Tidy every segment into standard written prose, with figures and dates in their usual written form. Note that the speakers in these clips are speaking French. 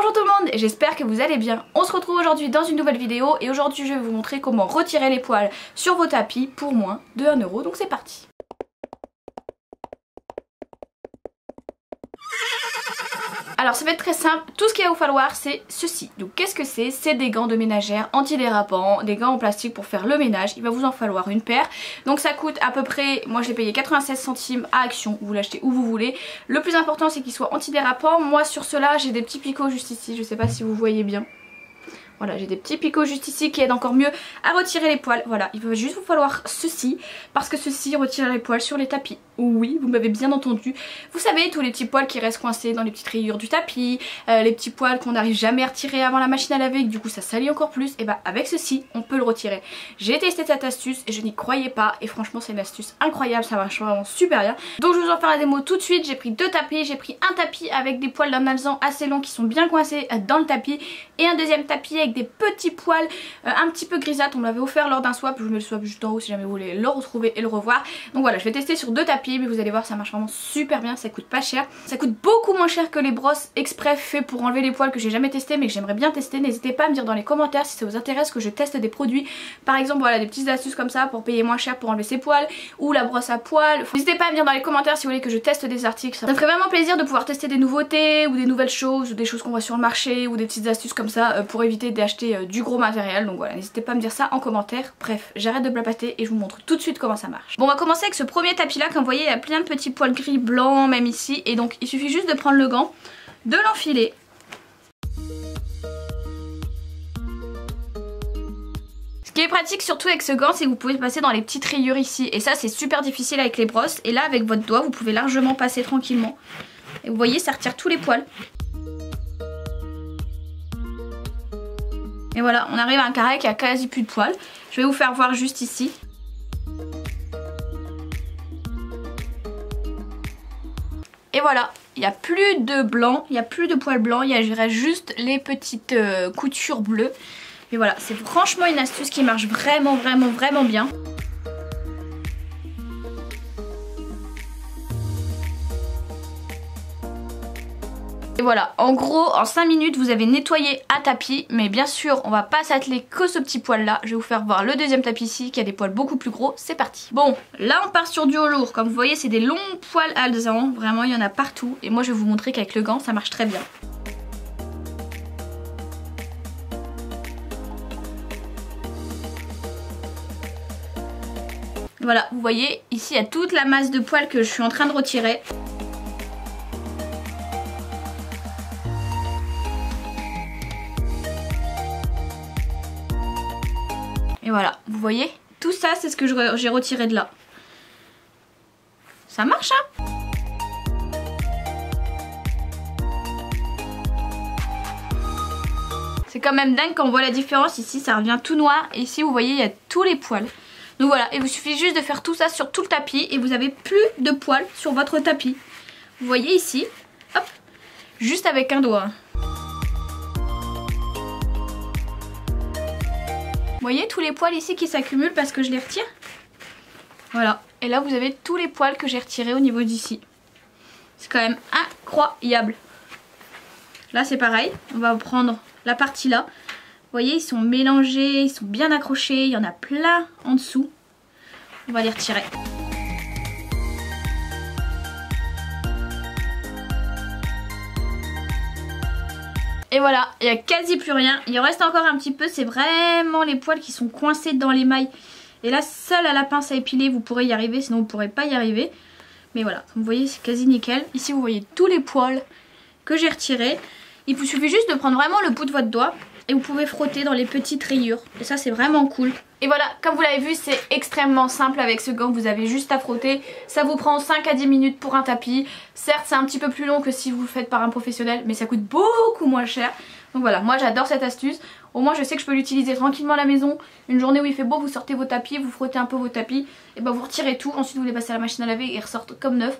Bonjour tout le monde, j'espère que vous allez bien. On se retrouve aujourd'hui dans une nouvelle vidéo et aujourd'hui je vais vous montrer comment retirer les poils sur vos tapis pour moins de 1 €, donc c'est parti. Alors ça va être très simple, tout ce qu'il va vous falloir c'est ceci. Donc qu'est-ce que c'est? C'est des gants de ménagère antidérapants, des gants en plastique pour faire le ménage. Il va vous en falloir une paire. Donc ça coûte à peu près, moi je l'ai payé 96 centimes à Action, vous l'achetez où vous voulez. Le plus important c'est qu'il soit antidérapant. Moi sur cela j'ai des petits picots juste ici, je sais pas si vous voyez bien. Voilà, j'ai des petits picots juste ici qui aident encore mieux à retirer les poils. Voilà, il va juste vous falloir ceci, parce que ceci retire les poils sur les tapis. Oui, vous m'avez bien entendu. Vous savez, tous les petits poils qui restent coincés dans les petites rayures du tapis, les petits poils qu'on n'arrive jamais à retirer avant la machine à laver, du coup ça salit encore plus, et bah avec ceci, on peut le retirer. J'ai testé cette astuce et je n'y croyais pas, et franchement c'est une astuce incroyable, ça marche vraiment super bien. Donc je vais vous en faire la démo tout de suite. J'ai pris 2 tapis, j'ai pris un tapis avec des poils d'un alezan assez longs qui sont bien coincés dans le tapis, et un deuxième tapis avec des petits poils un petit peu grisâtres. On me l'avait offert lors d'un swap, je vous mets le swap juste en haut si jamais vous voulez le retrouver et le revoir. Donc voilà, je vais tester sur 2 tapis, mais vous allez voir ça marche vraiment super bien, ça coûte pas cher. Ça coûte beaucoup moins cher que les brosses exprès fait pour enlever les poils que j'ai jamais testé mais que j'aimerais bien tester. N'hésitez pas à me dire dans les commentaires si ça vous intéresse que je teste des produits, par exemple voilà des petites astuces comme ça pour payer moins cher pour enlever ses poils, ou la brosse à poils. N'hésitez pas à me dire dans les commentaires si vous voulez que je teste des articles, ça me ferait vraiment plaisir de pouvoir tester des nouveautés ou des nouvelles choses ou des choses qu'on voit sur le marché ou des petites astuces comme ça pour éviter d'acheter du gros matériel. Donc voilà, n'hésitez pas à me dire ça en commentaire. Bref, j'arrête de blapater et je vous montre tout de suite comment ça marche. Bon, on va commencer avec ce premier tapis là. Comme vous voyez, il y a plein de petits poils gris blancs même ici, et donc il suffit juste de prendre le gant, de l'enfiler. Ce qui est pratique surtout avec ce gant, c'est que vous pouvez passer dans les petites rayures ici, et ça c'est super difficile avec les brosses, et là avec votre doigt vous pouvez largement passer tranquillement, et vous voyez ça retire tous les poils. Et voilà, on arrive à un carré qui a quasi plus de poils. Je vais vous faire voir juste ici. Et voilà, il n'y a plus de blanc, il n'y a plus de poils blancs, il y a juste les petites coutures bleues. Et voilà, c'est franchement une astuce qui marche vraiment bien. Et voilà, en gros en 5 minutes vous avez nettoyé un tapis, mais bien sûr on va pas s'atteler que ce petit poil là. Je vais vous faire voir le deuxième tapis ici qui a des poils beaucoup plus gros, c'est parti. Bon, là on part sur du haut lourd, comme vous voyez c'est des longs poils alezans, vraiment il y en a partout, et moi je vais vous montrer qu'avec le gant ça marche très bien. Voilà, vous voyez ici il y a toute la masse de poils que je suis en train de retirer. Et voilà, vous voyez, tout ça c'est ce que j'ai retiré de là. Ça marche hein? C'est quand même dingue quand on voit la différence. Ici ça revient tout noir et ici vous voyez il y a tous les poils. Donc voilà, et il vous suffit juste de faire tout ça sur tout le tapis et vous avez plus de poils sur votre tapis. Vous voyez ici, hop, juste avec un doigt. Vous voyez tous les poils ici qui s'accumulent parce que je les retire. Voilà, et là vous avez tous les poils que j'ai retirés au niveau d'ici. C'est quand même incroyable. Là c'est pareil, on va prendre la partie là. Vous voyez ils sont mélangés, ils sont bien accrochés, il y en a plein en dessous. On va les retirer. Et voilà, il n'y a quasi plus rien. Il en reste encore un petit peu, c'est vraiment les poils qui sont coincés dans les mailles. Et là, seul à la pince à épiler, vous pourrez y arriver, sinon vous ne pourrez pas y arriver. Mais voilà, comme vous voyez, c'est quasi nickel. Ici, vous voyez tous les poils que j'ai retirés. Il vous suffit juste de prendre vraiment le bout de votre doigt et vous pouvez frotter dans les petites rayures. Et ça, c'est vraiment cool. Et voilà, comme vous l'avez vu, c'est extrêmement simple avec ce gant. Vous avez juste à frotter. Ça vous prend 5 à 10 minutes pour un tapis. Certes, c'est un petit peu plus long que si vous le faites par un professionnel, mais ça coûte beaucoup moins cher. Donc voilà, moi j'adore cette astuce. Au moins je sais que je peux l'utiliser tranquillement à la maison. Une journée où il fait beau, vous sortez vos tapis, vous frottez un peu vos tapis, et ben vous retirez tout. Ensuite vous les passez à la machine à laver et ils ressortent comme neufs.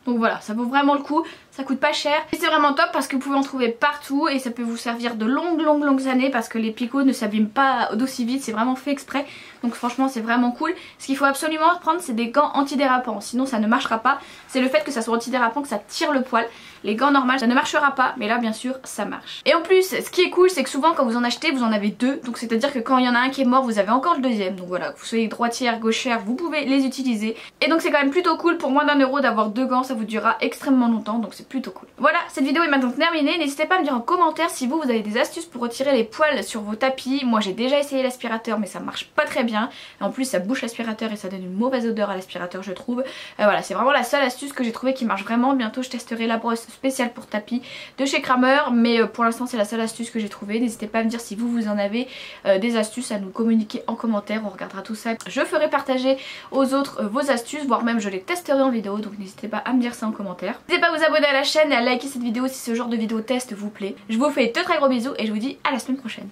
Donc voilà, ça vaut vraiment le coup. ça coûte pas cher et c'est vraiment top parce que vous pouvez en trouver partout et ça peut vous servir de longues années parce que les picots ne s'abîment pas d'aussi vite, c'est vraiment fait exprès. Donc franchement c'est vraiment cool. Ce qu'il faut absolument reprendre c'est des gants antidérapants, sinon ça ne marchera pas. C'est le fait que ça soit antidérapant que ça tire le poil. Les gants normaux ça ne marchera pas, mais là bien sûr ça marche. Et en plus ce qui est cool c'est que souvent quand vous en achetez vous en avez deux, donc c'est à dire que quand il y en a un qui est mort vous avez encore le deuxième. Donc voilà, que vous soyez droitière, gauchère, vous pouvez les utiliser. Et donc c'est quand même plutôt cool, pour moins d'1 € d'avoir deux gants, ça vous durera extrêmement longtemps, donc c'est plutôt cool. Voilà, cette vidéo est maintenant terminée. N'hésitez pas à me dire en commentaire si vous avez des astuces pour retirer les poils sur vos tapis. Moi j'ai déjà essayé l'aspirateur mais ça marche pas très bien. Et en plus ça bouche l'aspirateur et ça donne une mauvaise odeur à l'aspirateur je trouve. Voilà, c'est vraiment la seule astuce que j'ai trouvé qui marche vraiment. Bientôt je testerai la brosse spéciale pour tapis de chez Kramer, mais pour l'instant c'est la seule astuce que j'ai trouvée. N'hésitez pas à me dire si vous en avez des astuces, à nous communiquer en commentaire, on regardera tout ça. Je ferai partager aux autres vos astuces, voire même je les testerai en vidéo, donc n'hésitez pas à me dire ça en commentaire. N'hésitez pas à vous abonner à la chaîne et à liker cette vidéo si ce genre de vidéo test vous plaît. Je vous fais de très gros bisous et je vous dis à la semaine prochaine.